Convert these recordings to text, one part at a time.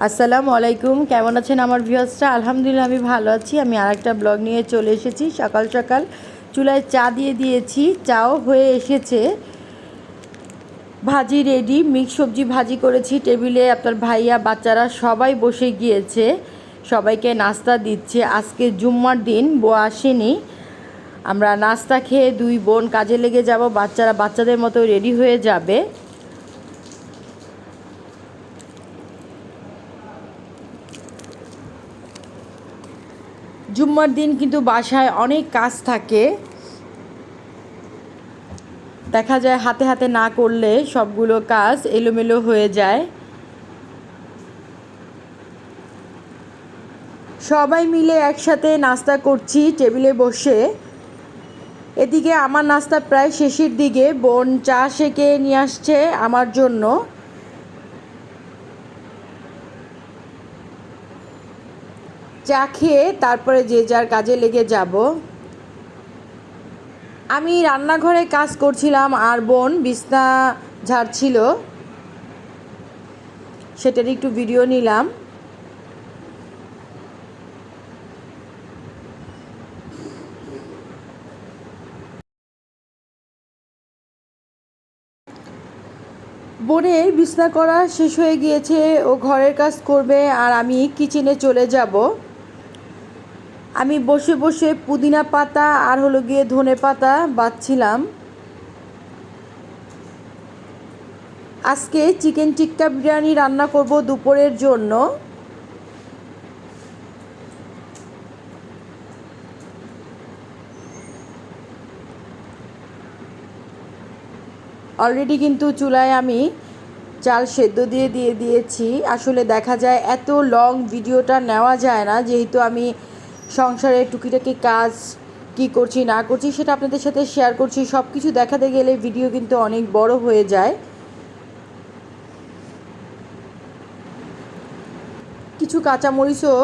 আসসালামু আলাইকুম, কেমন আছেন আমার ভিউয়ার্সরা? আলহামদুলিল্লাহ আমি ভালো আছি। আমি আরেকটা ব্লগ নিয়ে চলে এসেছি। সকাল সকাল চুলায় চা দিয়ে দিয়েছি, চাও হয়ে এসেছে। ভাজি রেডি, মিক্স সবজি ভাজি করেছি। টেবিলে আপনার ভাইয়া বাচ্চারা সবাই বসে গিয়েছে, সবাইকে নাস্তা দিচ্ছে। আজকে জুম্মার দিন, বউ আসেনি। আমরা নাস্তা খেয়ে দুই বোন কাজে লেগে যাব। বাচ্চারা বাচ্চাদের মতো রেডি হয়ে যাবে। জুম্মার দিন কিন্তু বাসায় অনেক কাজ থাকে, দেখা যায় হাতে হাতে না করলে সবগুলো কাজ এলোমেলো হয়ে যায়। সবাই মিলে একসাথে নাস্তা করছি টেবিলে বসে। এদিকে আমার নাস্তা প্রায় শেষের দিকে। বোন চা সেঁকে নিয়ে আসছে আমার জন্য। চা খেয়ে তারপরে যে যার কাজে লেগে যাব। আমি রান্নাঘরে কাজ করছিলাম আর বোন বিছনা ঝাড়ছিল, সেটার একটু ভিডিও নিলাম। বোনের বিছনা করা শেষ হয়ে গিয়েছে, ও ঘরের কাজ করবে আর আমি কিচেনে চলে যাব। আমি বসে বসে পুদিনা পাতা আর ধনে পাতা বাছছিলাম। আজকে চিকেন টিক্কা বিরিয়ানি রান্না করব দুপুরের জন্য। অলরেডি কিন্তু চুলায় আমি চাল সেদ্ধ দিয়ে দিয়েছি। আসলে দেখা যায় এত লং ভিডিওটা নেওয়া যায় না, যেহেতু আমি সংসারের টুকিটাকি কাজ কি করছি না করছি সেটা আপনাদের সাথে শেয়ার করছি। সব কিছু দেখাতে গেলে ভিডিও কিন্তু অনেক বড় হয়ে যায়। কিছু কাঁচামরিচও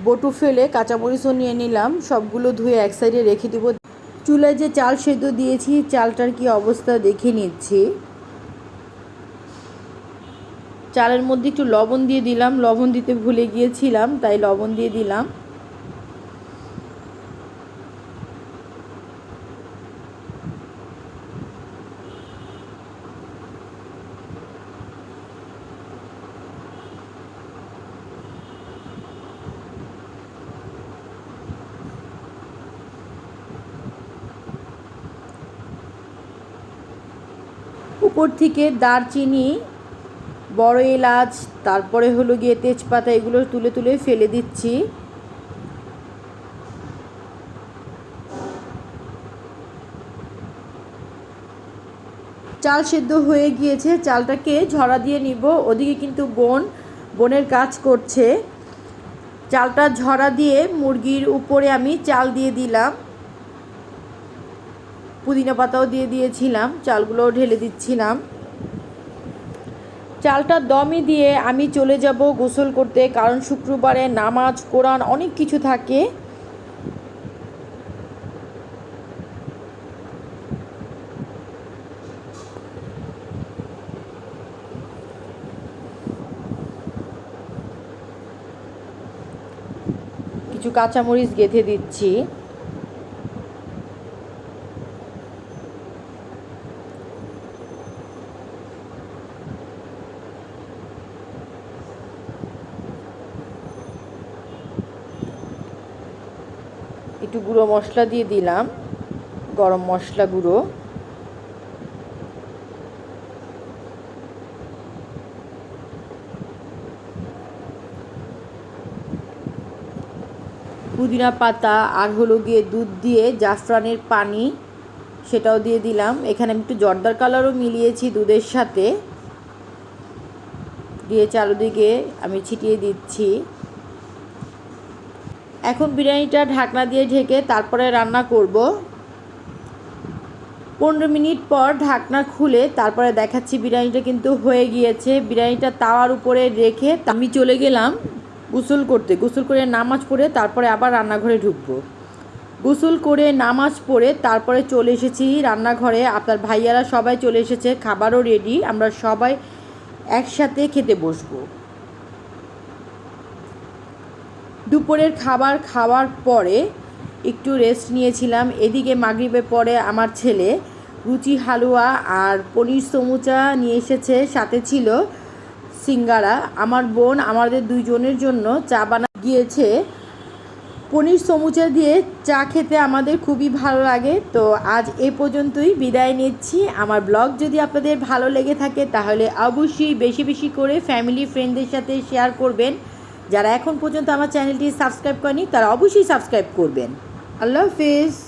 বটু ফেলে কাঁচামরিচও নিয়ে নিলাম, সবগুলো ধুয়ে এক সাইডে রেখে দেবো। চুলায় যে চাল সেদ্ধ দিয়েছি, চালটার কি অবস্থা দেখে নিচ্ছি। চালের মধ্যে একটু লবণ দিয়ে দিলাম, লবণ দিতে ভুলে গিয়েছিলাম তাই লবণ দিয়ে দিলাম। উপর থেকে দারচিনি, বড় এলাচ, তারপরে তেজপাতা, এগুলো তুলে তুলে ফেলে দিচ্ছি। চাল সেদ্ধ হয়ে গিয়েছে, চালটাকে ঝরা দিয়ে নিব। ওদিকে কিন্তু বোনের কাজ করছে। চালটা ঝরা দিয়ে মুরগির উপরে আমি চাল দিয়ে দিলাম, পুদিনা পাতাও দিয়ে দিয়েছিলাম, চালগুলোও ঢেলে দিচ্ছিলাম। চালটা দমে দিয়ে আমি চলে যাব গোসল করতে, কারণ শুক্রবারে নামাজ কোরআন অনেক কিছু থাকে। কিছু কাঁচামরিচ গেঁথে দিচ্ছি। একটু গুঁড়ো মশলা দিয়ে দিলাম, গরম মশলা গুঁড়ো। পুদিনা পাতা আর দুধ দিয়ে জাফরানের পানি, সেটাও দিয়ে দিলাম। এখানে আমি একটু জর্দার কালারও মিলিয়েছি দুধের সাথে, দিয়ে চারদিকে আমি ছিটিয়ে দিচ্ছি। এখন বিরিয়ানিটা ঢাকনা দিয়ে ঢেকে তারপরে রান্না করব। 15 মিনিট পর ঢাকনা খুলে তারপরে দেখাচ্ছি বিরিয়ানিটা কিন্তু হয়ে গিয়েছে। বিরিয়ানিটা তাওয়ার উপরে রেখে আমি চলে গেলাম গোসল করতে। গোসল করে নামাজ পড়ে তারপরে আবার রান্নাঘরে ঢুকবো। গোসল করে নামাজ পড়ে তারপরে চলে এসেছি রান্নাঘরে। আপনার ভাইয়ারা সবাই চলে এসেছে, খাবারও রেডি, আমরা সবাই একসাথে খেতে বসবো। দুপুরের খাবার খাওয়ার পরে একটু রেস্ট নিয়েছিলাম। এদিকে মাগরিবের পরে আমার ছেলে লুচি হালুয়া আর পনির সমুচা নিয়ে এসেছে, সাথে ছিল সিঙ্গারা। আমার বোন আমাদের দুইজনের জন্য চা বানা গিয়েছে। পনির সমুচা দিয়ে চা খেতে আমাদের খুবই ভালো লাগে। তো আজ এ পর্যন্তই বিদায় নিচ্ছি। আমার ব্লগ যদি আপনাদের ভালো লেগে থাকে তাহলে অবশ্যই বেশি বেশি করে ফ্যামিলি ফ্রেন্ডদের সাথে শেয়ার করবেন। যারা এখন পর্যন্ত আমার চ্যানেলটি সাবস্ক্রাইব করেনি তারা অবশ্যই সাবস্ক্রাইব করবেন। আল্লাহ হাফিজ।